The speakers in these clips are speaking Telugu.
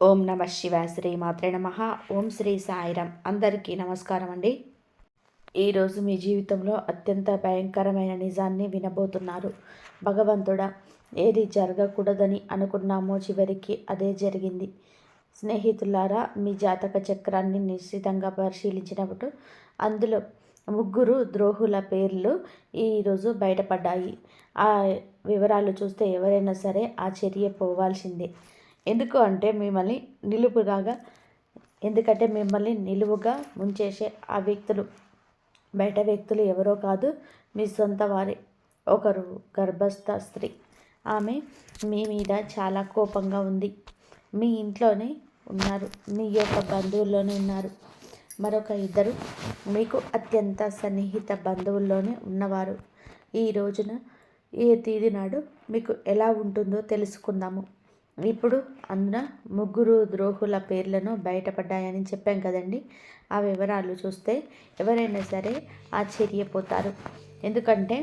ఓం నమ శివాయ శ్రీ మాత్రే నమ. ఓం శ్రీ సాయిరామ్. అందరికీ నమస్కారం అండి. ఈరోజు మీ జీవితంలో అత్యంత భయంకరమైన నిజాన్ని వినబోతున్నారు. భగవంతుడా, ఏది జరగకూడదని అనుకున్నామో చివరికి అదే జరిగింది. స్నేహితులారా, మీ జాతక చక్రాన్ని నిశ్చితంగా పరిశీలించినప్పుడు అందులో 3 ద్రోహుల పేర్లు ఈరోజు బయటపడ్డాయి. ఆ వివరాలు చూస్తే ఎవరైనా సరే ఆశ్చర్యపోవాల్సిందే. ఎందుకంటే మిమ్మల్ని నిలువుగా ముంచేసే ఆ వ్యక్తులు బయట వ్యక్తులు ఎవరో కాదు, మీ సొంత వారే. ఒకరు గర్భస్థ స్త్రీ. ఆమె మీ మీద చాలా కోపంగా ఉంది. మీ ఇంట్లోనే ఉన్నారు, మీ యొక్క బంధువుల్లోనే ఉన్నారు. మరొక 2 మీకు అత్యంత సన్నిహిత బంధువుల్లోనే ఉన్నవారు. ఈ రోజున ఏ తేదీ నాడు మీకు ఎలా ఉంటుందో తెలుసుకుందాము. ఇప్పుడు అందున 3 ద్రోహుల పేర్లను బయటపడ్డాయని చెప్పాం కదండి. ఆ వివరాలు చూస్తే ఎవరైనా సరే ఆశ్చర్యపోతారు. ఎందుకంటే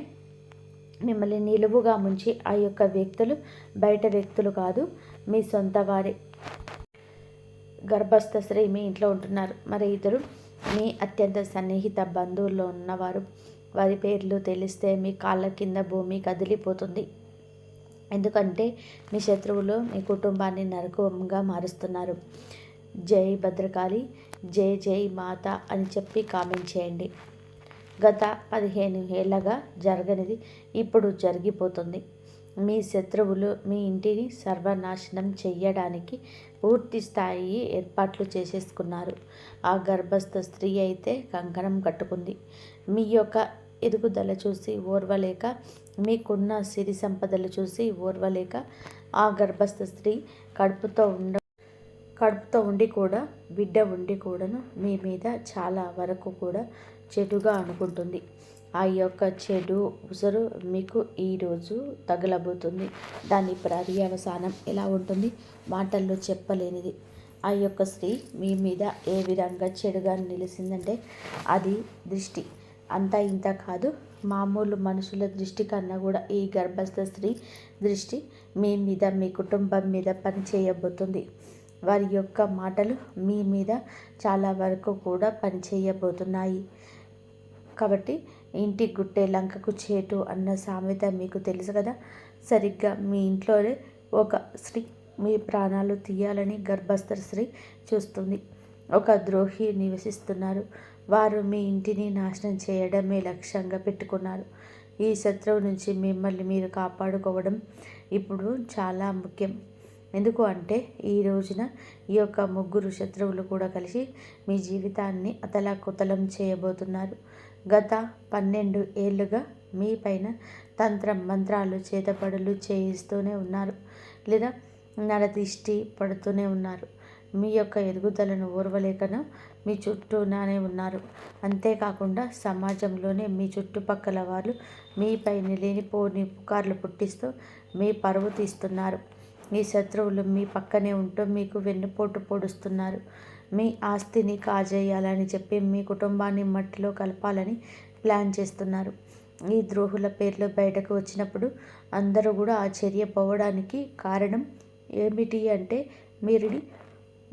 మిమ్మల్ని నిలువుగా ముంచి ఆ యొక్క వ్యక్తులు బయట వ్యక్తులు కాదు, మీ సొంత వారే. గర్భస్థ స్త్రీ మీ ఇంట్లో ఉంటున్నారు. మరి 2 మీ అత్యంత సన్నిహిత బంధువుల్లో ఉన్నవారు. వారి పేర్లు తెలిస్తే మీ కాళ్ళ కింద భూమి కదిలిపోతుంది. ఎందుకంటే మీ శత్రువులు మీ కుటుంబాన్ని నరకంగా మారుస్తున్నారు. జై భద్రకాళి, జై జై మాత అని చెప్పి కామెంట్ చేయండి. గత 15 ఏళ్ళగా జరగనిది ఇప్పుడు జరిగిపోతుంది. మీ శత్రువులు మీ ఇంటిని సర్వనాశనం చెయ్యడానికి పూర్తి స్థాయి ఏర్పాట్లు చేసేసుకున్నారు. ఆ గర్భస్థ స్త్రీ అయితే కంకణం కట్టుకుంది. మీ యొక్క ఎదుగుదల చూసి ఓర్వలేక, మీకున్న సిరి సంపదలు చూసి ఓర్వలేక, ఆ గర్భస్థ స్త్రీ కడుపుతో ఉండి కూడా, బిడ్డ ఉండి కూడాను మీ మీద చాలా వరకు కూడా చెడుగా అనుకుంటుంది. ఆ యొక్క చెడు ఉసరు మీకు ఈరోజు తగలబోతుంది. దాని పర్యవసానం ఎలా ఉంటుంది, మాటల్లో చెప్పలేనిది. ఆ యొక్క స్త్రీ మీ మీద ఏ విధంగా చెడుగా నిలిచిందంటే అది దృష్టి. అంతా ఇంత కాదు, మామూలు మనుషుల దృష్టి కన్నా కూడా ఈ గర్భస్థ స్త్రీ దృష్టి మీ మీద, మీ కుటుంబం మీద పని చేయబోతుంది. వారి యొక్క మాటలు మీ మీద చాలా వరకు కూడా పని చేయబోతున్నాయి. కాబట్టి ఇంటి గుట్టే లంకకు చేటు అన్న సామెత మీకు తెలుసు కదా. సరిగ్గా మీ ఇంట్లోనే ఒక స్త్రీ మీ ప్రాణాలు తీయాలని గర్భస్థ స్త్రీ చూస్తుంది. ఒక ద్రోహి నివసిస్తున్నారు. వారు మీ ఇంటిని నాశనం చేయడమే లక్ష్యంగా పెట్టుకున్నారు. ఈ శత్రువు నుంచి మిమ్మల్ని మీరు కాపాడుకోవడం ఇప్పుడు చాలా ముఖ్యం. ఎందుకు అంటే ఈ రోజున ఈ యొక్క 3 శత్రువులు కూడా కలిసి మీ జీవితాన్ని అతలాకుతలం చేయబోతున్నారు. గత 12 ఏళ్ళుగా మీ పైన తంత్ర మంత్రాలు, చేతపడులు చేయిస్తూనే ఉన్నారు, లేదా నరదిష్టి పడుతూనే ఉన్నారు. మీ యొక్క ఎదుగుదలను ఓర్వలేకను మీ చుట్టూనే ఉన్నారు. అంతేకాకుండా సమాజంలోనే మీ చుట్టుపక్కల వాళ్ళు మీపైన లేనిపోని పుకార్లు పుట్టిస్తూ మీ పరువు తీస్తున్నారు. ఈ శత్రువులు మీ పక్కనే ఉంటూ మీకు వెన్నుపోటు పొడుస్తున్నారు. మీ ఆస్తిని కాజేయాలని చెప్పి మీ కుటుంబాన్ని మట్టిలో కలపాలని ప్లాన్ చేస్తున్నారు. ఈ ద్రోహుల పేర్లు బయటకు వచ్చినప్పుడు అందరూ కూడా ఆశ్చర్యపోవడానికి కారణం ఏమిటి అంటే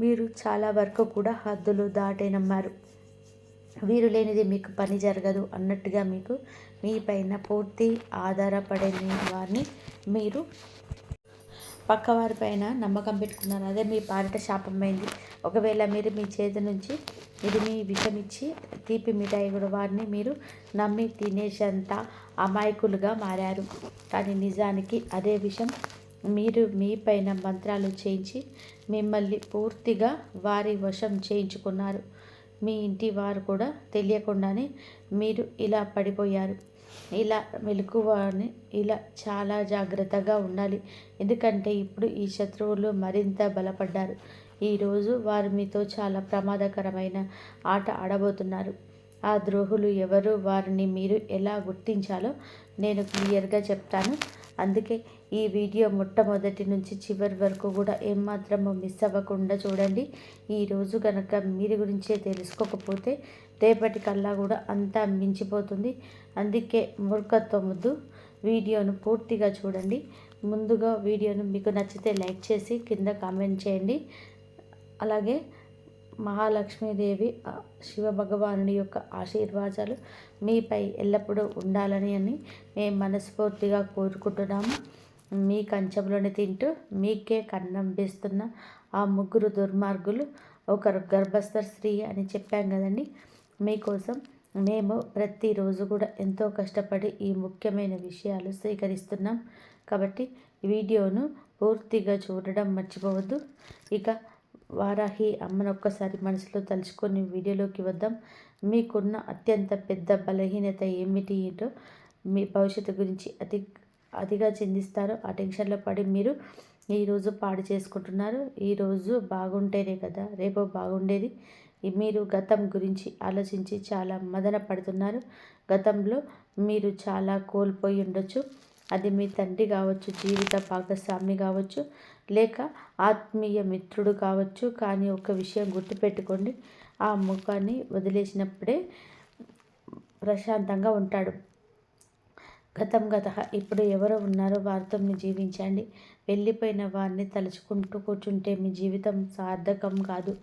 మీరు చాలా వరకు కూడా హద్దులు దాటే నమ్మారు. వీరు లేనిది మీకు పని జరగదు అన్నట్టుగా మీకు మీ పైన పూర్తి ఆధారపడే వారిని మీరు పక్కవారిపైన నమ్మకం పెట్టుకున్నారు. అదే మీ పాలిట శాపమైంది. ఒకవేళ మీరు మీ చేతి నుంచి ఇది మీ విషమిచ్చి తీపి మిఠాయి కూడా వారిని మీరు నమ్మి తినేసేంత అమాయకులుగా మారారు. కానీ నిజానికి అదే విషయం మీరు మీ పైన మంత్రాలు చేయించి మిమ్మల్ని పూర్తిగా వారి వశం చేయించుకున్నారు. మీ ఇంటి వారు కూడా తెలియకుండానే మీరు ఇలా పడిపోయారు. ఇలా మెలకువని ఇలా చాలా జాగ్రత్తగా ఉండాలి. ఎందుకంటే ఇప్పుడు ఈ శత్రువులు మరింత బలపడ్డారు. ఈరోజు వారు మీతో చాలా ప్రమాదకరమైన ఆట ఆడబోతున్నారు. ఆ ద్రోహులు ఎవరు, వారిని మీరు ఎలా గుర్తించాలో నేను క్లియర్గా చెప్తాను. అందుకే ఈ వీడియో మొట్టమొదటి నుంచి చివరి వరకు కూడా ఏమాత్రము మిస్ అవ్వకుండా చూడండి. ఈరోజు కనుక మీరు గురించే తెలుసుకోకపోతే రేపటికల్లా కూడా అంతా మించిపోతుంది. అందుకే మూర్ఖత్వం వద్దు, వీడియోను పూర్తిగా చూడండి. ముందుగా వీడియోను మీకు నచ్చితే లైక్ చేసి కింద కామెంట్ చేయండి. అలాగే మహాలక్ష్మీదేవి శివ భగవానుడి యొక్క ఆశీర్వాదాలు మీపై ఎల్లప్పుడూ ఉండాలని మేము మనస్ఫూర్తిగా కోరుకుంటున్నాము. మీ కంచంలోనే తింటూ మీకే కన్నం వేస్తున్న ఆ ముగ్గురు దుర్మార్గులు, ఒకరు గర్భస్థ స్త్రీ అని చెప్పాం కదండి. మీకోసం మేము ప్రతిరోజు కూడా ఎంతో కష్టపడి ఈ ముఖ్యమైన విషయాలు స్వీకరిస్తున్నాం. కాబట్టి వీడియోను పూర్తిగా చూడడం మర్చిపోవద్దు. ఇక వారాహి అమ్మను ఒక్కసారి మనసులో తలుచుకొని వీడియోలోకి వద్దాం. మీకున్న అత్యంత పెద్ద బలహీనత ఏమిటి ఏంటో, మీ భవిష్యత్తు గురించి అతిగా చిందిస్తారో ఆ టెన్షన్లో పడి మీరు ఈరోజు పాడు చేసుకుంటున్నారు. ఈరోజు బాగుంటేనే కదా రేపు బాగుండేది. మీరు గతం గురించి ఆలోచించి చాలా మదన పడుతున్నారు. గతంలో మీరు చాలా కోల్పోయి ఉండొచ్చు. అది మీ తండ్రి కావచ్చు, జీవిత భాగస్వామి కావచ్చు, లేక ఆత్మీయ మిత్రుడు కావచ్చు. కానీ ఒక విషయం గుర్తుపెట్టుకోండి, ఆ ముఖాన్ని వదిలేసినప్పుడే ప్రశాంతంగా ఉంటాడు. గతం గత ఇప్పుడు ఎవరో ఉన్నారో వారితో మీరు జీవించండి. వెళ్ళిపోయిన వారిని తలుచుకుంటూ కూర్చుంటే మీ జీవితం సార్థకం కాదు.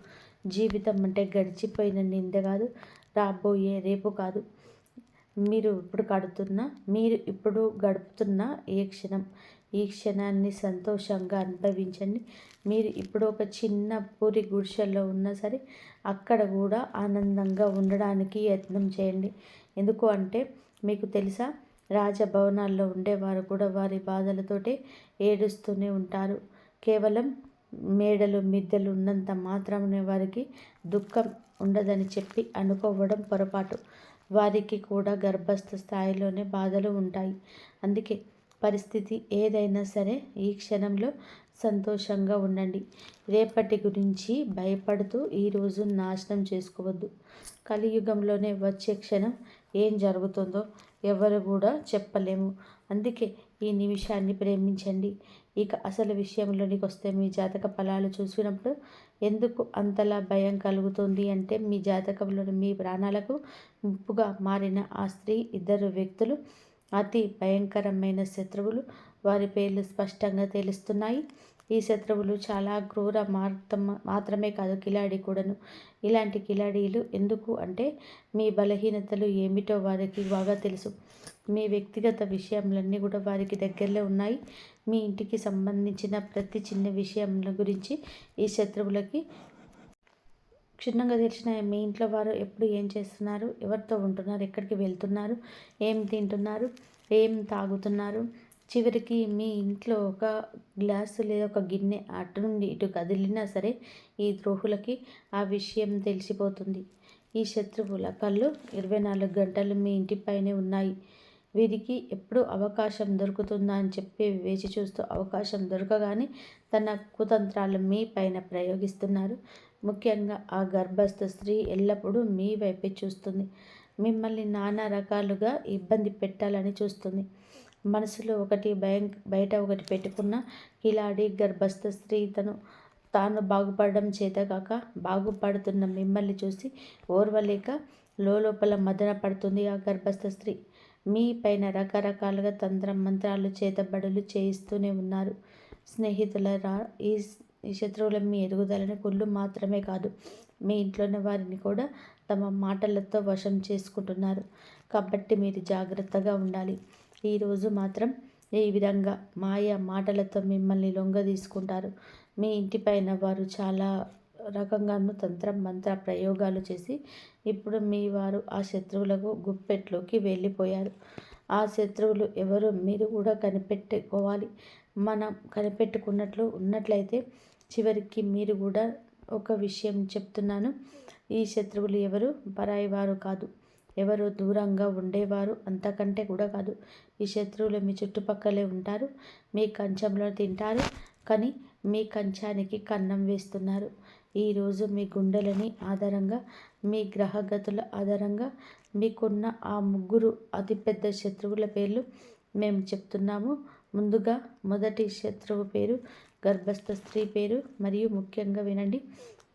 జీవితం అంటే గడిచిపోయిన నింద కాదు, రాబోయే రేపు కాదు. మీరు ఇప్పుడు గడుపుతున్న ఈ క్షణాన్ని సంతోషంగా అనుభవించండి. మీరు ఇప్పుడు ఒక చిన్న పూరి గుడిసెల్లో ఉన్నా సరే అక్కడ కూడా ఆనందంగా ఉండడానికి యత్నం చేయండి. ఎందుకు అంటే మీకు తెలుసా, రాజభవనాల్లో ఉండేవారు కూడా వారి బాధలతోటే ఏడుస్తూనే ఉంటారు. కేవలం మేడలు మిద్దెలు ఉన్నంత మాత్రమే వారికి దుఃఖం ఉండదని చెప్పి అనుకోవడం పొరపాటు. వారికి కూడా గర్భస్థ స్థాయిలోనే బాధలు ఉంటాయి. అందుకే పరిస్థితి ఏదైనా సరే ఈ క్షణంలో సంతోషంగా ఉండండి. రేపటి గురించి భయపడుతూ ఈరోజు నాశనం చేసుకోవద్దు. కలియుగంలోనే వచ్చే క్షణం ఏం జరుగుతుందో ఎవరు కూడా చెప్పలేము. అందుకే ఈ నిమిషాన్ని ప్రేమించండి. ఇక అసలు విషయంలోనికి వస్తే, మీ జాతక ఫలాలు చూసినప్పుడు ఎందుకు అంతలా భయం కలుగుతుంది అంటే, మీ జాతకంలోని మీ ప్రాణాలకు ముప్పుగా మారిన ఆ స్త్రీ, ఇద్దరు వ్యక్తులు అతి భయంకరమైన శత్రువులు. వారి పేర్లు స్పష్టంగా తెలుస్తున్నాయి. ఈ శత్రువులు చాలా క్రూర మాత్రమే కాదు, కిలాడి కూడాను. ఇలాంటి కిలాడీలు ఎందుకు అంటే, మీ బలహీనతలు ఏమిటో వారికి బాగా తెలుసు. మీ వ్యక్తిగత విషయాలన్నీ కూడా వారికి దగ్గరలో ఉన్నాయి. మీ ఇంటికి సంబంధించిన ప్రతి చిన్న విషయం గురించి ఈ శత్రువులకి క్షుణ్ణంగా తెలిసిన. మీ ఇంట్లో వారు ఎప్పుడు ఏం చేస్తున్నారు, ఎవరితో ఉంటున్నారు, ఎక్కడికి వెళ్తున్నారు, ఏం తింటున్నారు, ఏం తాగుతున్నారు, చివరికి మీ ఇంట్లో ఒక గ్లాసు లేదా ఒక గిన్నె అటు నుండి ఇటు కదిలినా సరే ఈ ద్రోహులకి ఆ విషయం తెలిసిపోతుంది. ఈ శత్రువుల కళ్ళు 24 గంటలు మీ ఇంటిపైనే ఉన్నాయి. వీరికి ఎప్పుడు అవకాశం దొరుకుతుందా అని చెప్పి వేచి చూస్తూ, అవకాశం దొరకగానే తన కుతంత్రాలు మీ పైన ప్రయోగిస్తున్నారు. ముఖ్యంగా ఆ గర్భస్థ స్త్రీ ఎల్లప్పుడూ మీ వైపే చూస్తుంది. మిమ్మల్ని నానా రకాలుగా ఇబ్బంది పెట్టాలని చూస్తుంది. మనసులో ఒకటి బయట ఒకటి పెట్టుకున్న కిలాడి గర్భస్థ స్త్రీ తాను బాగుపడడం చేతగాక బాగుపడుతున్న మిమ్మల్ని చూసి ఓర్వలేక లోపల మదన పడుతుంది. ఆ గర్భస్థ స్త్రీ మీ పైన రకరకాలుగా మంత్రాలు చేతబడులు చేయిస్తూనే ఉన్నారు. స్నేహితులరా, ఈ శత్రువుల మీ ఎదుగుదలని కుళ్ళు మాత్రమే కాదు, మీ ఇంట్లోని వారిని కూడా తమ మాటలతో వశం చేసుకుంటున్నారు. కాబట్టి మీరు జాగ్రత్తగా ఉండాలి. ఈరోజు మాత్రం ఈ విధంగా మాయ మాటలతో మిమ్మల్ని లొంగ తీసుకుంటారు. మీ ఇంటిపైన వారు చాలా రకంగాను మంత్ర ప్రయోగాలు చేసి ఇప్పుడు మీ వారు ఆ శత్రువులకు గుప్పెట్లోకి వెళ్ళిపోయారు. ఆ శత్రువులు ఎవరు మీరు కూడా కనిపెట్టుకోవాలి. మనం ఉన్నట్లయితే చివరికి మీరు కూడా ఒక విషయం చెప్తున్నాను. ఈ శత్రువులు ఎవరు పరాయి వారు కాదు, ఎవరు దూరంగా ఉండేవారు అంతకంటే కూడా కాదు. ఈ శత్రువులు మీ చుట్టుపక్కలే ఉంటారు, మీ కంచంలో తింటారు, కానీ మీ కంచానికి కన్నం వేస్తున్నారు. ఈరోజు మీ గుండెలని ఆధారంగా, మీ గ్రహగతుల ఆధారంగా మీకున్న ఆ ముగ్గురు అతిపెద్ద శత్రువుల పేర్లు మేము చెప్తున్నాము. ముందుగా మొదటి శత్రువు పేరు గర్భస్థ స్త్రీ పేరు. మరియు ముఖ్యంగా వినండి,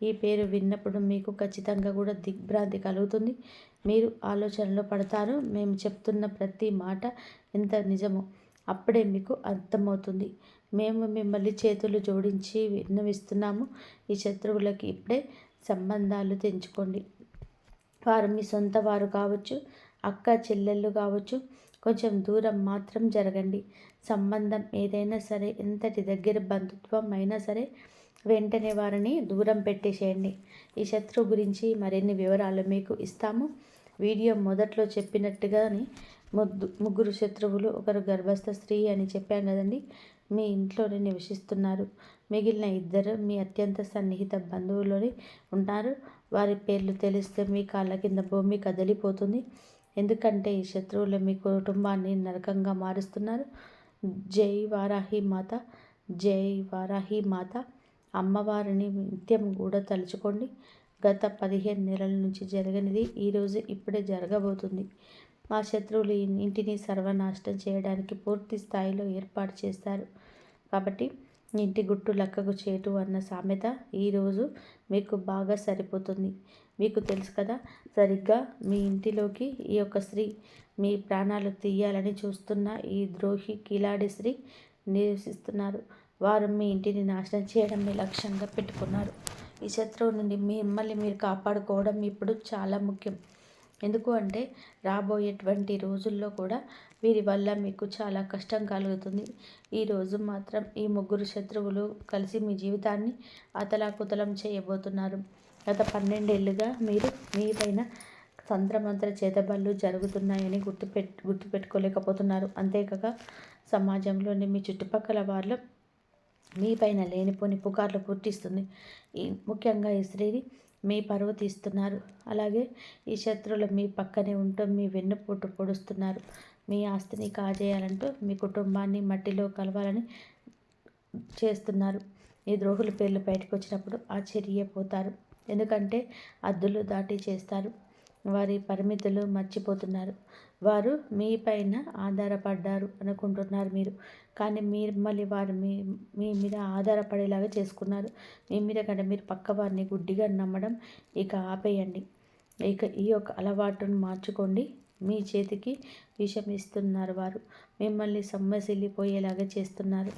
ఈ పేరు విన్నప్పుడు మీకు ఖచ్చితంగా కూడా దిగ్భ్రాంతి కలుగుతుంది. మీరు ఆలోచనలో పడతారు. మేము చెప్తున్న ప్రతి మాట ఎంత నిజమో అప్పుడే మీకు అర్థమవుతుంది. మేము మిమ్మల్ని చేతులు జోడించి విన్నవిస్తున్నాము. ఈ శత్రువులకి ఇప్పుడే సంబంధాలు తెంచుకోండి. వారు మీ సొంత వారు కావచ్చు, అక్క చెల్లెళ్ళు కావచ్చు. కొంచెం దూరం మాత్రం జరగండి. సంబంధం ఏదైనా సరే, ఎంతటి దగ్గర బంధుత్వం అయినా సరే వెంటనే వారిని దూరం పెట్టేసేయండి. ఈ శత్రువు గురించి మరిన్ని వివరాలు మీకు ఇస్తాము. వీడియో మొదట్లో చెప్పినట్టుగానే ముగ్గురు శత్రువులు, ఒకరు గర్భస్థ స్త్రీ అని చెప్పాం కదండి. మీ ఇంట్లోనే నివసిస్తున్నారు. మిగిలిన ఇద్దరు మీ అత్యంత సన్నిహిత బంధువులోనే ఉంటారు. వారి పేర్లు తెలిస్తే మీ కాళ్ళ కింద భూమి కదిలిపోతుంది. ఎందుకంటే ఈ శత్రువులు మీ కుటుంబాన్ని నరకంగా మారుస్తున్నారు. జై వారాహి మాత, జై వారాహి మాత. అమ్మవారిని నిత్యం కూడా తలుచుకోండి. గత 15 నెలల నుంచి జరగనిది ఈరోజు ఇప్పుడే జరగబోతుంది. మా శత్రువులు ఈ ఇంటిని సర్వనాశనం చేయడానికి పూర్తి స్థాయిలో ఏర్పాటు చేస్తారు. కాబట్టి ఇంటి గుట్టు లక్కకు చేటు అన్న సామెత ఈరోజు మీకు బాగా సరిపోతుంది. మీకు తెలుసు కదా, సరిగ్గా మీ ఇంటిలోకి ఈ యొక్క స్త్రీ మీ ప్రాణాలు తీయాలని చూస్తున్న ఈ ద్రోహి కిలాడి స్త్రీ నివసిస్తున్నారు. వారు మీ ఇంటిని నాశనం చేయడం మీ లక్ష్యంగా పెట్టుకున్నారు. ఈ శత్రువు నుండి మిమ్మల్ని మీరు కాపాడుకోవడం ఇప్పుడు చాలా ముఖ్యం. ఎందుకు అంటే రాబోయేటువంటి రోజుల్లో కూడా వీరి వల్ల మీకు చాలా కష్టం కలుగుతుంది. ఈరోజు మాత్రం ఈ ముగ్గురు శత్రువులు కలిసి మీ జీవితాన్ని అతలాకుతలం చేయబోతున్నారు. గత 12 ఏళ్ళుగా మీరు మీపైన తంత్రమంత్ర చేతబళ్ళు జరుగుతున్నాయని గుర్తుపెట్టుకోలేకపోతున్నారు. అంతేకాక సమాజంలోని మీ చుట్టుపక్కల వాళ్ళ మీపైన లేనిపోని పుకార్లు పుట్టిస్తుంది. ముఖ్యంగా ఈ స్త్రీని మీ పరువు తీస్తున్నారు. అలాగే ఈ శత్రువులు మీ పక్కనే ఉంటూ మీ వెన్నుపోటు పొడుస్తున్నారు. మీ ఆస్తిని కాజేయాలంటూ మీ కుటుంబాన్ని మట్టిలో కలవాలని చేస్తున్నారు. ఈ ద్రోహుల పేర్లు బయటకు వచ్చినప్పుడు ఆశ్చర్యపోతారు. ఎందుకంటే అద్దులు దాటి చేస్తారు. వారి పరిమితులు మర్చిపోతున్నారు. వారు మీ పైన ఆధారపడ్డారు అనుకుంటున్నారు మీరు. కానీ మిమ్మల్ని వారు మీ మీద ఆధారపడేలాగా చేసుకున్నారు. మీ మీద కంటే మీరు పక్క వారిని గుడ్డిగా నమ్మడం ఇక ఆపేయండి. ఇక ఈ యొక్క అలవాటును మార్చుకోండి. మీ చేతికి విషం ఇస్తున్నారు వారు. మిమ్మల్ని సొమ్మసిల్లిపోయేలాగా చేస్తున్నారు.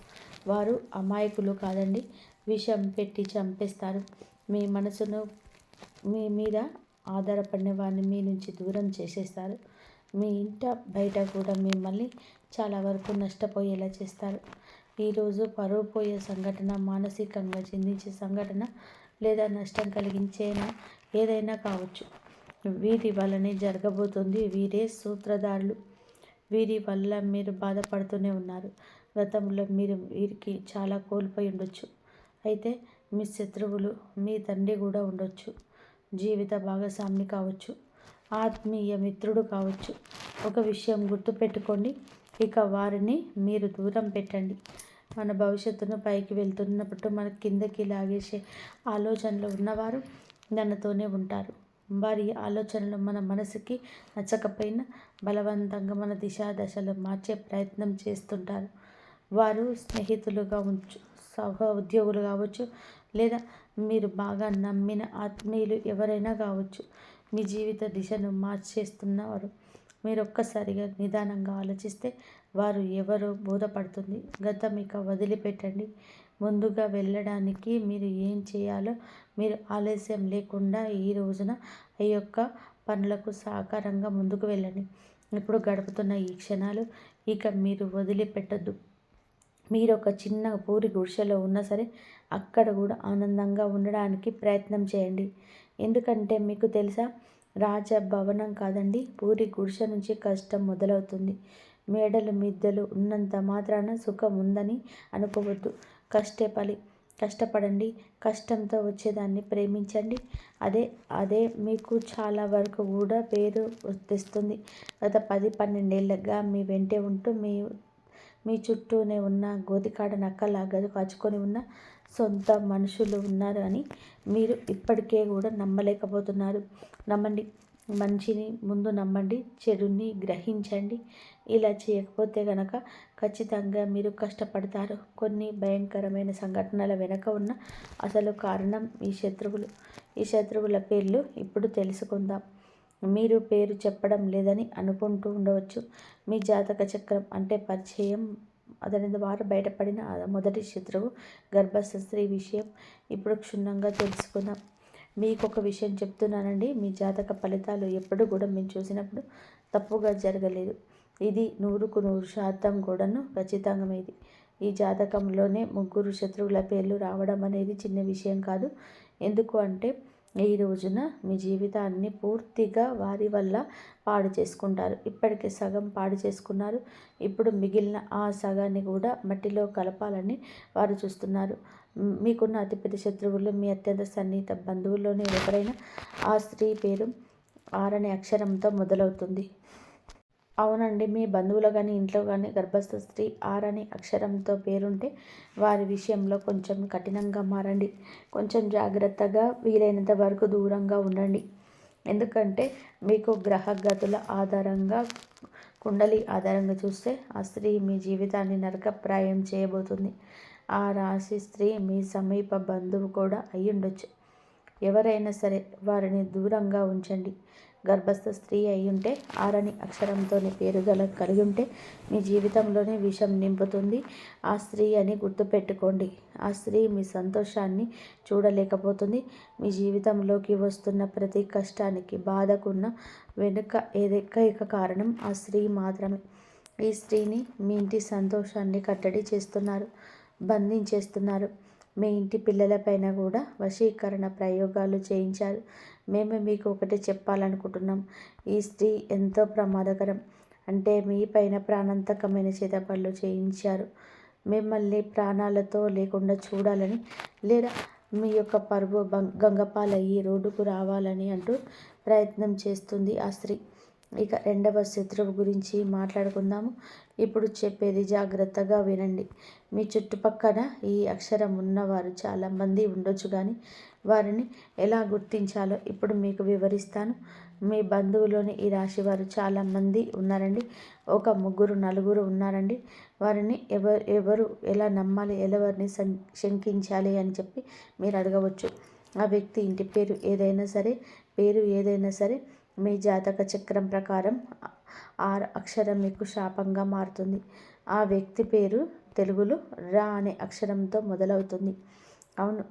వారు అమాయకులు కాదండి. విషం పెట్టి చంపేస్తారు. మీ మనసును మీ మీద ఆధారపడిన వారిని మీ నుంచి దూరం చేసేస్తారు. మీ ఇంట బయట కూడా మిమ్మల్ని చాలా వరకు నష్టపోయేలా చేస్తారు. ఈరోజు పరువు పోయే సంఘటన, మానసికంగా చిందించే సంఘటన లేదా నష్టం కలిగించేనా ఏదైనా కావచ్చు. వీరి వల్లనే జరగబోతుంది. వీరే సూత్రధారులు. వీరి వల్ల మీరు బాధపడుతూనే ఉన్నారు. గతంలో మీరు వీరికి చాలా కోల్పోయి ఉండొచ్చు. అయితే మీ శత్రువులు మీ తండ్రి కూడా ఉండొచ్చు. జీవిత భాగస్వామి కావచ్చు, ఆత్మీయ మిత్రుడు కావచ్చు. ఒక విషయం గుర్తుపెట్టుకోండి, ఇక వారిని మీరు దూరం పెట్టండి. మన భవిష్యత్తును పైకి వెళ్తున్నప్పుడు మన కిందకి లాగేసే ఆలోచనలు ఉన్నవారు మనతోనే ఉంటారు. వారి ఆలోచనలు మన మనసుకి నచ్చకపోయినా బలవంతంగా మన దశలు మార్చే ప్రయత్నం చేస్తుంటారు. వారు స్నేహితులు కావచ్చు, సహ ఉద్యోగులు కావచ్చు, లేదా మీరు బాగా నమ్మిన ఆత్మీయులు ఎవరైనా కావచ్చు. మీ జీవిత దిశను మార్చేస్తున్నవారు. మీరు ఒక్కసారిగా నిదానంగా ఆలోచిస్తే వారు ఎవరో బోధపడుతుంది. గతం ఇక వదిలిపెట్టండి. ముందుగా వెళ్ళడానికి మీరు ఏం చేయాలో మీరు ఆలస్యం లేకుండా ఈ రోజున ఈ యొక్క పనులకు సహకారంగా ముందుకు వెళ్ళండి. ఇప్పుడు గడుపుతున్న ఈ క్షణాలు ఇక మీరు వదిలిపెట్టద్దు. మీరు ఒక చిన్న పూరి గుడిసెలో ఉన్నా సరే అక్కడ కూడా ఆనందంగా ఉండడానికి ప్రయత్నం చేయండి. ఎందుకంటే మీకు తెలుసా, రాజభవనం కాదండి, పూరి గుడిసె నుంచి కష్టం మొదలవుతుంది. మేడలు మిద్దెలు ఉన్నంత మాత్రాన సుఖం ఉందని అనుకోవద్దు. కష్టపడండి. కష్టంతో వచ్చేదాన్ని ప్రేమించండి. అదే మీకు చాలా వరకు కూడా పేరు తెస్తుంది. గత 10-12 ఏళ్ళగా మీ వెంటే ఉంటూ మీ చుట్టూనే ఉన్న గోతికాడ నక్కలాగా కాచుకొని ఉన్న సొంత మనుషులు ఉన్నారు అని మీరు ఇప్పటికే కూడా నమ్మలేకపోతున్నారు. నమ్మండి. మంచిని ముందు నమ్మండి, చెడుని గ్రహించండి. ఇలా చేయకపోతే గనక ఖచ్చితంగా మీరు కష్టపడతారు. కొన్ని భయంకరమైన సంఘటనల వెనుక ఉన్న అసలు కారణం ఈ శత్రువుల పేర్లు ఇప్పుడు తెలుసుకుందాం. మీరు పేరు చెప్పడం లేదని అనుకుంటూ ఉండవచ్చు. మీ జాతక చక్రం అంటే పరిచయం అతని ద్వారా బయటపడిన ఆ మొదటి శత్రువు గర్భస్థ స్త్రీ విషయం ఇప్పుడు క్షుణ్ణంగా తెలుసుకుందాం. మీకు ఒక విషయం చెప్తున్నానండి, మీ జాతక ఫలితాలు ఎప్పుడు కూడా మేము చూసినప్పుడు తప్పుగా జరగలేదు. ఇది 100% కూడాను ఖచ్చితంగా. ఈ జాతకంలోనే ముగ్గురు శత్రువుల పేర్లు రావడం అనేది చిన్న విషయం కాదు. ఎందుకు అంటే ఈ రోజున మీ జీవితాన్ని పూర్తిగా వారి వల్ల పాడు చేసుకుంటారు. ఇప్పటికే సగం పాడు చేసుకున్నారు. ఇప్పుడు మిగిలిన ఆ సగాన్ని కూడా మట్టిలో కలపాలని వారు చూస్తున్నారు. మీకున్న అతిపెద్ద శత్రువులు మీ అత్యంత సన్నిహిత బంధువుల్లోనే ఎవరైనా. ఆ స్త్రీ పేరు ఆర్ అనే అక్షరంతో మొదలవుతుంది. అవునండి, మీ బంధువులు కానీ ఇంట్లో కానీ గర్భస్థ స్త్రీ ఆర్ అనే అక్షరంతో పేరుంటే వారి విషయంలో కొంచెం కఠినంగా మారండి. కొంచెం జాగ్రత్తగా, వీలైనంత వరకు దూరంగా ఉండండి. ఎందుకంటే మీకు గ్రహగతుల ఆధారంగా, కుండలి ఆధారంగా చూస్తే ఆ స్త్రీ మీ జీవితాన్ని నరకప్రాయం చేయబోతుంది. ఆ రాశి స్త్రీ మీ సమీప బంధువు కూడా అయ్యుండొచ్చు. ఎవరైనా సరే వారిని దూరంగా ఉంచండి. గర్భస్థ స్త్రీ అయ్యుంటే ఆరని అక్షరంతోనే పేరు కలిగి ఉంటే మీ జీవితంలోనే విషం నింపుతుంది ఆ స్త్రీ అని గుర్తుపెట్టుకోండి. ఆ స్త్రీ మీ సంతోషాన్ని చూడలేకపోతుంది. మీ జీవితంలోకి వస్తున్న ప్రతి కష్టానికి, బాధకున్న వెనుక ఏకైక కారణం ఆ స్త్రీ మాత్రమే. ఈ స్త్రీని మీ ఇంటి సంతోషాన్ని కట్టడి చేస్తున్నారు, బంధించేస్తున్నారు. మీ ఇంటి పిల్లలపైన కూడా వశీకరణ ప్రయోగాలు చేయించారు. మేము మీకు ఒకటి చెప్పాలనుకుంటున్నాం. ఈ స్త్రీ ఎంతో ప్రమాదకరం. అంటే మీ పైన ప్రాణాంతకమైన చేతపళ్ళు చేయించారు. మిమ్మల్ని ప్రాణాలతో లేకుండా చూడాలని, లేదా మీ యొక్క పరువు గంగపాలయ్యి రోడ్డుకు రావాలని అంటూ ప్రయత్నం చేస్తుంది ఆ స్త్రీ. ఇక రెండవ శత్రువు గురించి మాట్లాడుకుందాము. ఇప్పుడు చెప్పేది జాగ్రత్తగా వినండి. మీ చుట్టుపక్కల ఈ అక్షరం ఉన్నవారు చాలామంది ఉండొచ్చు, కానీ వారిని ఎలా గుర్తించాలో ఇప్పుడు మీకు వివరిస్తాను. మీ బంధువులోని ఈ రాశి వారు చాలామంది ఉన్నారండి. ఒక ముగ్గురు నలుగురు ఉన్నారండి. వారిని ఎవరు ఎలా నమ్మాలి, ఎవరిని శంకించాలి అని చెప్పి మీరు అడగవచ్చు. ఆ వ్యక్తి ఇంటి పేరు ఏదైనా సరే మీ జాతక చక్రం ప్రకారం ఆర్ అక్షరం మీకు శాపంగా మారుతుంది. ఆ వ్యక్తి పేరు తెలుగులో రా అనే అక్షరంతో మొదలవుతుంది. అవును,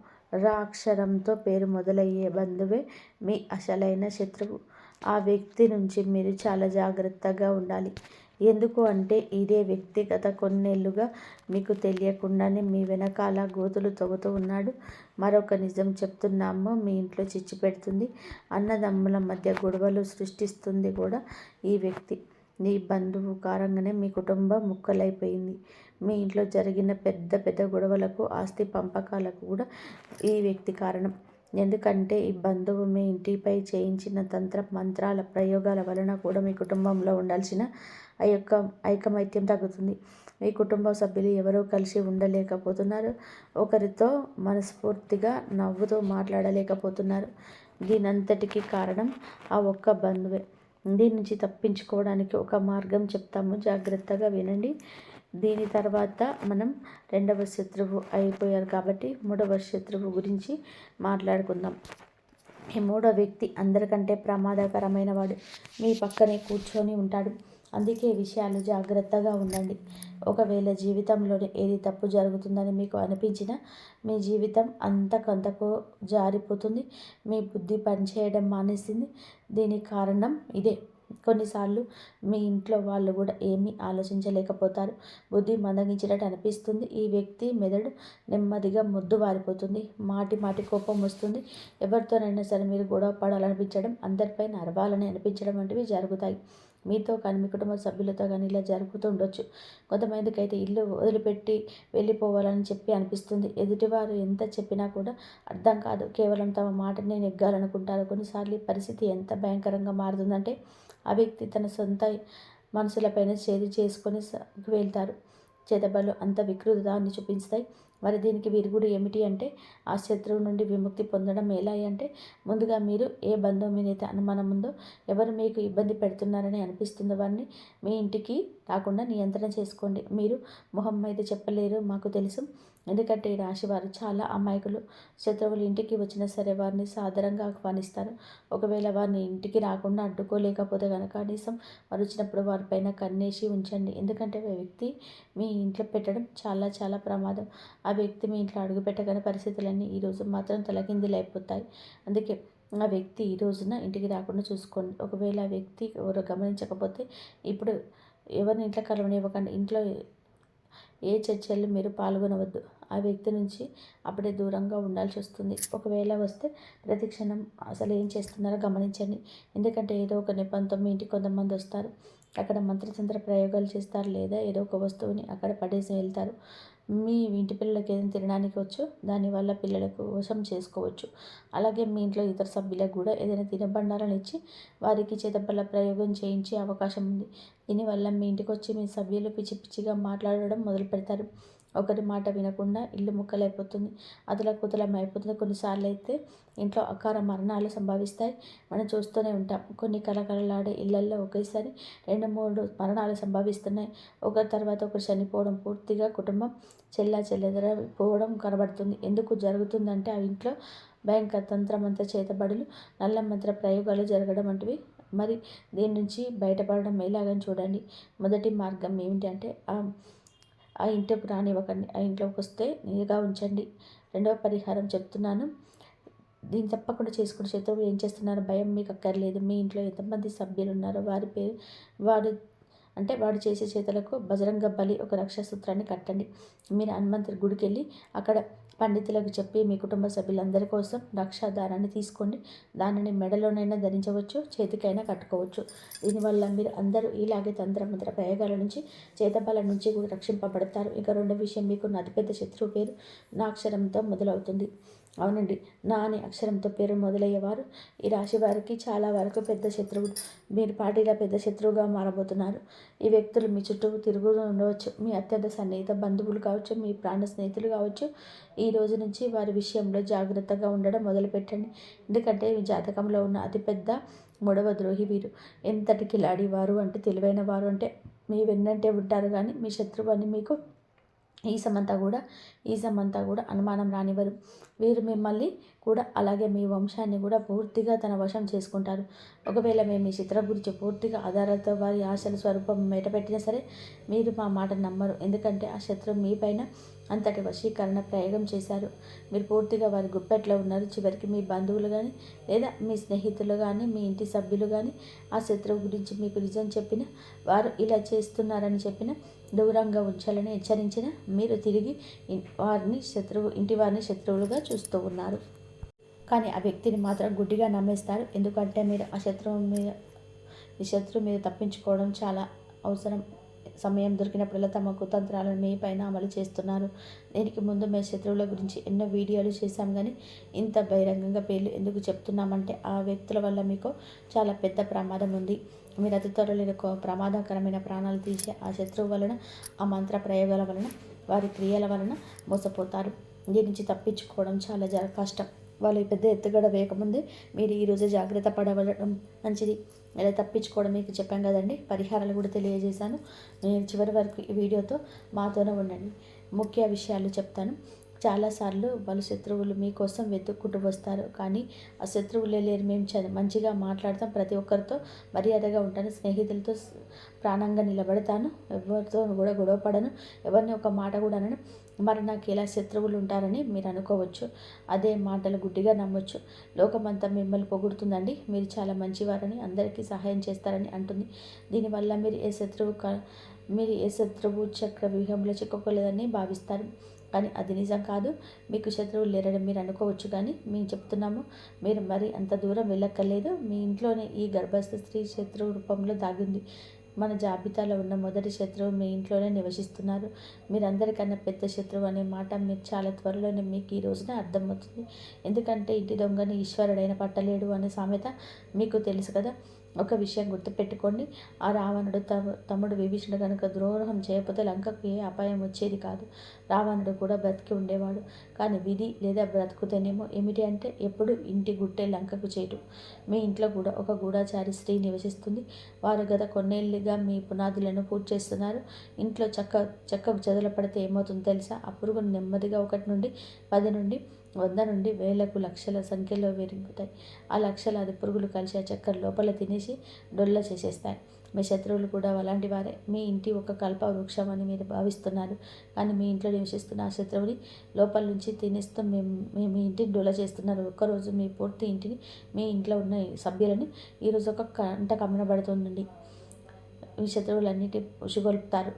రా అక్షరంతో పేరు మొదలయ్యే బంధువే మీ అసలైన శత్రువు. ఆ వ్యక్తి నుంచి మీరు చాలా జాగ్రత్తగా ఉండాలి. ఎందుకు అంటే ఇదే వ్యక్తి గత కొన్నేళ్లుగా మీకు తెలియకుండానే మీ వెనకాల గోతులు తవ్వుతూ ఉన్నాడు. మరొక నిజం చెప్తున్నాము, మీ ఇంట్లో చిచ్చు పెడుతుంది. అన్నదమ్ముల మధ్య గొడవలు సృష్టిస్తుంది కూడా ఈ వ్యక్తి. ఈ బంధువు కారణంగానే మీ కుటుంబం ముక్కలైపోయింది. మీ ఇంట్లో జరిగిన పెద్ద పెద్ద గొడవలకు, ఆస్తి పంపకాలకు కూడా ఈ వ్యక్తి కారణం. ఎందుకంటే ఈ బంధువు మీ ఇంటిపై చేయించిన తంత్ర మంత్రాల ప్రయోగాల వలన కూడా మీ కుటుంబంలో ఉండాల్సిన ఐకమత్యం తగ్గుతుంది. మీ కుటుంబ సభ్యులు ఎవరో కలిసి ఉండలేకపోతున్నారు. ఒకరితో మనస్ఫూర్తిగా నవ్వుతూ మాట్లాడలేకపోతున్నారు. దీనంతటికీ కారణం ఆ ఒక్క బంధువే. దీని నుంచి తప్పించుకోవడానికి ఒక మార్గం చెప్తాము, జాగ్రత్తగా వినండి. దీని తర్వాత మనం రెండవ శత్రువు అయిపోయారు కాబట్టి మూడవ శత్రువు గురించి మాట్లాడుకుందాం. ఈ మూడో వ్యక్తి అందరికంటే ప్రమాదకరమైన వాడు. మీ పక్కనే కూర్చొని ఉంటాడు. అందుకే విషయాలు జాగ్రత్తగా ఉండండి. ఒకవేళ జీవితంలోనే ఏది తప్పు జరుగుతుందని మీకు అనిపించినా మీ జీవితం అంతకంతకు జారిపోతుంది. మీ బుద్ధి పనిచేయడం మానేసింది. దీనికి కారణం ఇదే. కొన్నిసార్లు మీ ఇంట్లో వాళ్ళు కూడా ఏమీ ఆలోచించలేకపోతారు. బుద్ధి మందగించినట్టు అనిపిస్తుంది. ఈ వ్యక్తి మెదడు నెమ్మదిగా మొద్దుబారిపోతుంది. మాటి కోపం వస్తుంది. ఎవరితోనైనా సరే మీరు గొడవ పడాలనిపించడం, అందరిపైన అరవాలని అనిపించడం వంటివి జరుగుతాయి. మీతో కానీ మీ కుటుంబ సభ్యులతో కానీ ఇలా జరుగుతూ ఉండొచ్చు. కొంతమందికి అయితే ఇల్లు వదిలిపెట్టి వెళ్ళిపోవాలని చెప్పి అనిపిస్తుంది. ఎదుటివారు ఎంత చెప్పినా కూడా అర్థం కాదు. కేవలం తమ మాటనే నెగ్గాలనుకుంటారు. కొన్నిసార్లు ఈ పరిస్థితి ఎంత భయంకరంగా మారుతుందంటే ఆ వ్యక్తి తన సొంత మనసులపైన చేది చేసుకొని వెళ్తారు. చేతబడులు అంత వికృతాన్ని చూపిస్తాయి. మరి దీనికి విరుగుడు ఏమిటి అంటే ఆ శత్రువు నుండి విముక్తి పొందడం ఎలా అంటే ముందుగా మీరు ఏ బంధువు మీదైతే అనుమానం ఉందో, ఎవరు మీకు ఇబ్బంది పెడుతున్నారని అనిపిస్తుందో వారిని మీ ఇంటికి రాకుండా నియంత్రణ చేసుకోండి. మీరు మొహం మీద చెప్పలేరు, మాకు తెలుసు. ఎందుకంటే ఈ రాశి వారు చాలా అమాయకులు. శత్రువులు ఇంటికి వచ్చినా సరే వారిని సాదరంగా ఆహ్వానిస్తారు. ఒకవేళ వారిని ఇంటికి రాకుండా అడ్డుకోలేకపోతే కనుక కనీసం వారు వచ్చినప్పుడు వారిపైన కన్నేసి ఉంచండి. ఎందుకంటే ఆ వ్యక్తి మీ ఇంట్లో పెట్టడం చాలా చాలా ప్రమాదం. ఆ వ్యక్తి మీ ఇంట్లో అడుగు పెట్టగానే పరిస్థితులన్నీ ఈరోజు మాత్రం తలకిందులైపోతాయి. అందుకే ఆ వ్యక్తి ఈ రోజున ఇంటికి రాకుండా చూసుకోండి. ఒకవేళ ఆ వ్యక్తి ఎవరో గమనించకపోతే ఇప్పుడు ఎవరిని ఇంట్లో కలవనివ్వకండి. ఇంట్లో ఏ చర్చల్లో మీరు పాల్గొనవద్దు. ఆ వ్యక్తి నుంచి అప్పుడే దూరంగా ఉండాల్సి వస్తుంది. ఒకవేళ వస్తే ప్రతి క్షణం అసలు ఏం చేస్తున్నారో గమనించండి. ఎందుకంటే ఏదో ఒక నెపంతో మీ ఇంటికి కొంతమంది వస్తారు. అక్కడ మంత్రతంత్ర ప్రయోగాలు చేస్తారు, లేదా ఏదో ఒక వస్తువుని అక్కడ పడేసి వెళ్తారు. మీ ఇంటి పిల్లలకి ఏదైనా తినడానికి వచ్చు, దానివల్ల పిల్లలకు వశం చేసుకోవచ్చు. అలాగే మీ ఇంట్లో ఇతర సభ్యులకు కూడా ఏదైనా తినబండారాలు ఇచ్చి వారికి చేతబల్ల ప్రయోగం చేయించే అవకాశం ఉంది. దీనివల్ల మీ ఇంటికి వచ్చి మీ సభ్యులు పిచ్చి పిచ్చిగా మాట్లాడడం మొదలు పెడతారు. ఒకరి మాట వినకుండా ఇల్లు ముక్కలైపోతుంది, అతలకుతలం అయిపోతుంది. కొన్నిసార్లు అయితే ఇంట్లో అకార మరణాలు సంభవిస్తాయి. మనం చూస్తూనే ఉంటాం. కొన్ని కలకలలాడే ఇళ్లల్లో ఒకేసారి 2-3 మరణాలు సంభవిస్తున్నాయి. ఒకరి తర్వాత ఒకరు చనిపోవడం, పూర్తిగా కుటుంబం చెల్లాచెదరైపోవడం కనబడుతుంది. ఎందుకు జరుగుతుందంటే ఆ ఇంట్లో భయంకర తంత్రమంత్ర చేతబడులు, నల్ల మంత్ర ప్రయోగాలు జరగడం వంటివి. మరి దీని నుంచి బయటపడడం ఎలాగని చూడండి. మొదటి మార్గం ఏమిటంటే ఆ ఇంటికి రానివ్వకండి. ఆ ఇంట్లోకి వస్తే నిఘా ఉంచండి. రెండవ పరిహారం చెప్తున్నాను. దీన్ని తప్పకుండా చేసుకుని శత్రువు ఏం చేస్తున్నారో భయం మీకు అక్కర్లేదు. మీ ఇంట్లో ఎంతమంది సభ్యులు ఉన్నారో వారి పేరు వాడు వాడు చేసే చేతులకు బజరంగ బలి ఒక రక్షా సూత్రాన్ని కట్టండి. మీరు హనుమంతుడి గుడికి వెళ్ళి అక్కడ పండితులకు చెప్పి మీ కుటుంబ సభ్యులందరి కోసం రక్షా దారాన్ని తీసుకోండి. దానిని మెడలోనైనా ధరించవచ్చు, చేతికైనా కట్టుకోవచ్చు. దీనివల్ల మీరు అందరూ ఇలాగే తంత్రమంత్ర ప్రయోగాల నుంచి, చేతబల నుంచి కూడా రక్షింపబడతారు. ఇక రెండో విషయం, మీకు అతిపెద్ద శత్రువు పేరు నా అక్షరంతో మొదలవుతుంది. అవునండి, నా అనే అక్షరంతో పేరు మొదలయ్యేవారు ఈ రాశి వారికి చాలా వరకు పెద్ద శత్రువులు. మీరు పార్టీలో పెద్ద శత్రువుగా మారబోతున్నారు. ఈ వ్యక్తులు మీ చుట్టూ తిరుగుతూ ఉండవచ్చు. మీ అత్యంత సన్నిహిత బంధువులు కావచ్చు, మీ ప్రాణ స్నేహితులు కావచ్చు. ఈ రోజు నుంచి వారి విషయంలో జాగ్రత్తగా ఉండడం మొదలుపెట్టండి. ఎందుకంటే మీ జాతకంలో ఉన్న అతిపెద్ద మూడవ ద్రోహి వీరు. ఎంతటి కిలాడి వారు అంటే, తెలివైన వారు అంటే మీ వెన్నంటే ఉంటారు, కానీ మీ శత్రువు అని మీకు ఈ సమంతా కూడా అనుమానం రానివ్వరు. వీరు మిమ్మల్ని కూడా అలాగే మీ వంశాన్ని కూడా పూర్తిగా తన వశం చేసుకుంటారు. ఒకవేళ మేము మీ చిత్రం గురించి పూర్తిగా ఆధారాలతో వారి ఆశల స్వరూపం మేటపెట్టినా సరే మీరు మా మాట నమ్మరు. ఎందుకంటే ఆ శత్రువు మీ పైన అంతటి వశీకరణ ప్రయోగం చేశారు. మీరు పూర్తిగా వారి గుప్పెట్లో ఉన్నారు. చివరికి మీ బంధువులు కానీ, లేదా మీ స్నేహితులు కానీ, మీ ఇంటి సభ్యులు కానీ ఆ శత్రువు గురించి మీకు నిజం చెప్పిన, వారు ఇలా చేస్తున్నారని చెప్పిన, దూరంగా ఉంచాలని హెచ్చరించిన, మీరు తిరిగి ఇంటి వారిని శత్రువులుగా చూస్తూ ఉన్నారు. కానీ ఆ వ్యక్తిని మాత్రం గుడ్డిగా నమ్మేస్తారు. ఎందుకంటే మీరు ఈ శత్రువు మీద తప్పించుకోవడం చాలా అవసరం. సమయం దొరికినప్పుడల్లా తమ కుతంత్రాలను మీ పైన అమలు చేస్తున్నారు. దీనికి ముందు మేము శత్రువుల గురించి ఎన్నో వీడియోలు చేశాం, కానీ ఇంత బహిరంగంగా పేర్లు ఎందుకు చెప్తున్నామంటే ఆ వ్యక్తుల వల్ల మీకు చాలా పెద్ద ప్రమాదం ఉంది. మీరు అతి త్వరలో ప్రమాదకరమైన ప్రాణాలు తీసే ఆ శత్రువు వలన, ఆ మంత్ర ప్రయోగాల వలన, వారి క్రియల వలన మోసపోతారు. దీని నుంచి తప్పించుకోవడం చాలా కష్టం. వాళ్ళు పెద్ద ఎత్తుగడ వేయకముందే మీరు ఈరోజు జాగ్రత్త పడవడం మంచిది. ఇలా తప్పించుకోవడం మీకు చెప్పాం కదండి. పరిహారాలు కూడా తెలియజేశాను. నేను చివరి వరకు ఈ వీడియోతో మాతోనే ఉండండి. ముఖ్య విషయాలు చెప్తాను. చాలాసార్లు వాళ్ళ శత్రువులు మీకోసం వెతుక్కుంటూ వస్తారు, కానీ ఆ శత్రువులే లేరు. మేము మంచిగా మాట్లాడతాం, ప్రతి ఒక్కరితో మర్యాదగా ఉంటాను, స్నేహితులతో ప్రాణంగా నిలబడతాను, ఎవరితో కూడా గొడవపడను, ఎవరిని ఒక మాట కూడా అనను. మరి నాకు ఇలా శత్రువులు ఉంటారని మీరు అనుకోవచ్చు. అదే మాటలు గుడ్డిగా నమ్మొచ్చు. లోకమంతా మిమ్మల్ని పొగుడుతుందండి, మీరు చాలా మంచివారని, అందరికీ సహాయం చేస్తారని అంటుంది. దీనివల్ల మీరు ఏ శత్రువు చక్ర వ్యూహంలో చిక్కుకోలేదని భావిస్తారు, కానీ అది నిజం కాదు. మీకు శత్రువులు లేరని మీరు అనుకోవచ్చు, కానీ మేము చెప్తున్నాము, మీరు మరి అంత దూరం వెళ్ళక్కర్లేదు. మీ ఇంట్లోనే ఈ గర్భస్థ స్త్రీ శత్రువు రూపంలో దాగింది. మన జాబితాలో ఉన్న మొదటి శత్రువు మీ ఇంట్లోనే నివసిస్తున్నారు. మీరందరికన్నా పెద్ద శత్రువు అనే మాట మీరు చాలా త్వరలోనే మీకు ఈ రోజున అర్థమవుతుంది. ఎందుకంటే ఇంటి దొంగని ఈశ్వరుడైన పట్టలేడు అనే సామెత మీకు తెలుసు కదా. ఒక విషయం గుర్తుపెట్టుకోండి, ఆ రావణుడు తమ్ముడు విభీషణుడు కనుక ద్రోహం చేయకపోతే లంకకు ఏ అపాయం వచ్చేది కాదు. రావణుడు కూడా బ్రతికి ఉండేవాడు. కానీ విధి లేదా బ్రతుకుతేనేమో ఏమిటి అంటే ఎప్పుడు ఇంటి గుట్టే లంకకు చేటు. మీ ఇంట్లో కూడా ఒక గూఢచారి స్త్రీ నివసిస్తుంది. వారు గత కొన్నేళ్లుగా మీ పునాదులను పూర్తి చేస్తున్నారు. ఇంట్లో చెక్కకు చెదలు పడితే ఏమవుతుందో తెలుసా? ఆ పురుగులు నెమ్మదిగా 1 నుండి 10 నుండి 100 నుండి వేలకు లక్షల సంఖ్యలో విరుగుతాయి. ఆ లక్షలాది పురుగులు కలిసి ఆ చక్కెర లోపల తినేసి డొల్ల చేసేస్తాయి. మీ శత్రువులు కూడా అలాంటి వారే. మీ ఇంటి ఒక కల్ప వృక్షం అని మీరు భావిస్తున్నారు. కానీ మీ ఇంట్లో నివసిస్తున్న ఆ శత్రువుని లోపల నుంచి తినేస్తూ మీ ఇంటిని డొల్ల చేస్తున్నారు. ఒక్కరోజు మీ పూర్తి ఇంటిని, మీ ఇంట్లో ఉన్న సభ్యులని ఈరోజు ఒక కంట కమ్మనబడుతుందండి. మీ శత్రువులన్నిటి ఉసిగొల్పుతారు.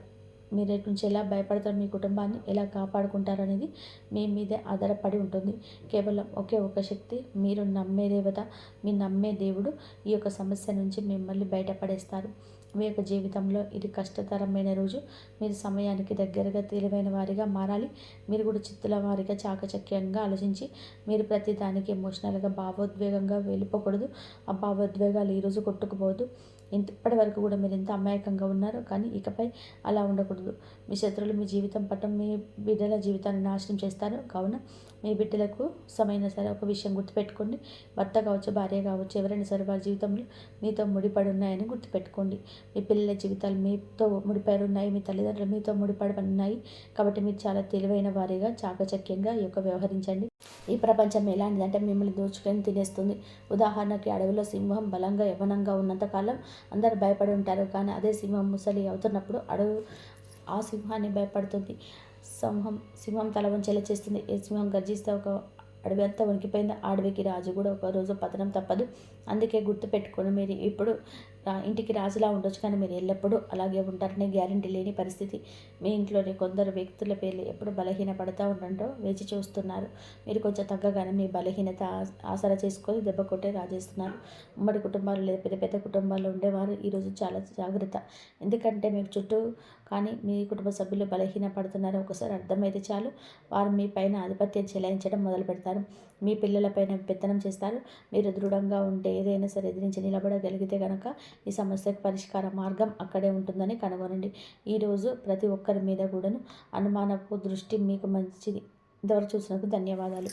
మీరు నుంచి ఎలా భయపడతారు, మీ కుటుంబాన్ని ఎలా కాపాడుకుంటారు అనేది మీ మీదే ఆధారపడి ఉంటుంది. కేవలం ఒకే ఒక శక్తి, మీరు నమ్మే దేవత, మీ నమ్మే దేవుడు ఈ యొక్క సమస్య నుంచి మిమ్మల్ని బయటపడేస్తారు. మీ యొక్క జీవితంలో ఇది కష్టతరమైన రోజు. మీరు సమయానికి దగ్గరగా తెలివైన వారిగా మారాలి. మీరు కూడా చిత్తుల వారిగా చాకచక్యంగా ఆలోచించి మీరు ప్రతి దానికి ఎమోషనల్గా భావోద్వేగంగా వెళ్ళిపోకూడదు. ఆ భావోద్వేగాలు ఈరోజు కొట్టుకుపోవద్దు. ఇప్పటి వరకు కూడా మీరు ఎంత అమాయకంగా ఉన్నారో, కానీ ఇకపై అలా ఉండకూడదు. మీ శత్రువులు మీ జీవితం పట్ల మీ బిడ్డల జీవితాన్ని నాశనం చేస్తారు. కావున మీ బిడ్డలకు సమైనా సరే ఒక విషయం గుర్తుపెట్టుకోండి. భర్త కావచ్చు, భార్య కావచ్చు, ఎవరైనా సరే వారి జీవితంలో మీతో ముడిపడి ఉన్నాయని గుర్తుపెట్టుకోండి. మీ పిల్లల జీవితాలు మీతో ముడిపడి ఉన్నాయి, మీ తల్లిదండ్రులు మీతో ముడిపడి ఉన్నాయి. కాబట్టి మీరు చాలా తెలివైన వారిగా చాకచక్యంగా ఈ యొక్క వ్యవహరించండి. ఈ ప్రపంచం ఎలాంటిదంటే మిమ్మల్ని దోచుకొని తినేస్తుంది. ఉదాహరణకి అడవిలో సింహం బలంగా యవ్వనంగా ఉన్నంతకాలం అందరూ భయపడి ఉంటారు. కానీ అదే సింహం ముసలి అవుతున్నప్పుడు అడవి ఆ సింహాన్ని భయపడుతుంది. సింహం తల వంచేలా చేస్తుంది. ఏ సింహం గర్జిస్తే ఒక అడవి అంతా వణికిపోయింది. అడవికి రాజు కూడా ఒకరోజు పతనం తప్పదు. అందుకే గుర్తుపెట్టుకొని మీరు ఇప్పుడు ఇంటికి రాజులా ఉండొచ్చు, కానీ మీరు ఎల్లప్పుడూ అలాగే ఉంటారనే గ్యారంటీ లేని పరిస్థితి. మీ ఇంట్లోని కొందరు వ్యక్తుల పేర్లు ఎప్పుడు బలహీన పడుతూ ఉండటంతో వేచి చూస్తున్నారు. మీరు కొంచెం తగ్గగానే మీ బలహీనత ఆసరా చేసుకొని దెబ్బ కొట్టే రాజేస్తున్నారు. ఉమ్మడి కుటుంబాలు లేదా పెద్ద పెద్ద కుటుంబాల్లో ఉండేవారు ఈరోజు చాలా జాగ్రత్త. ఎందుకంటే మీకు చుట్టూ కానీ మీ కుటుంబ సభ్యులు బలహీన పడుతున్నారు. ఒకసారి అర్థమైతే చాలు, వారు మీ పైన ఆధిపత్యం చెలాయించడం మొదలు పెడతారు. మీ పిల్లలపైన పెత్తనం చేస్తారు. మీరు దృఢంగా ఉంటే ఏదైనా సరే ఎదిరించి నిలబడగలిగితే కనుక ఈ సమస్యకు పరిష్కార మార్గం అక్కడే ఉంటుందని కనుగొనండి. ఈరోజు ప్రతి ఒక్కరి మీద కూడాను అనుమానపు దృష్టి మీకు మంచిది. ఇంతవరకు చూసినందుకు ధన్యవాదాలు.